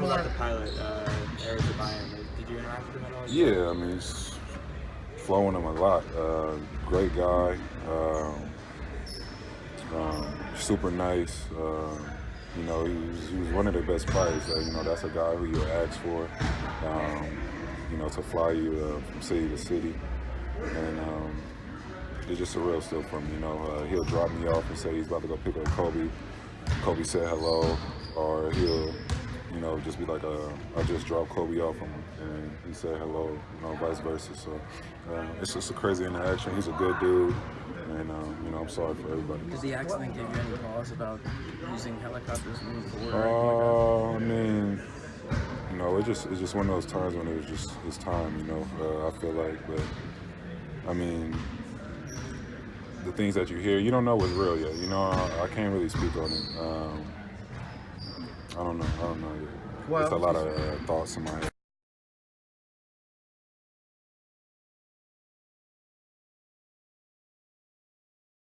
about the pilot, Ara Zobayan? Did you interact with him at all? Yeah, I mean, he's flowing him a lot. Great guy. Super nice. He was one of the best pilots. That's a guy who you ask for, to fly you from city to city. And it's just surreal still for me. He'll drop me off and say he's about to go pick up Kobe. Kobe said hello, or he'll, just be like, I just dropped Kobe off and he said hello, vice versa. So it's just a crazy interaction. He's a good dude, and I'm sorry for everybody. Did the accident give you any pause about using helicopters moving forward? I mean, it's just one of those times when it's time. I feel like, but I mean, the things that you hear, you don't know what's real yet. I can't really speak on it. I don't know yet. There's a lot of thoughts in my head.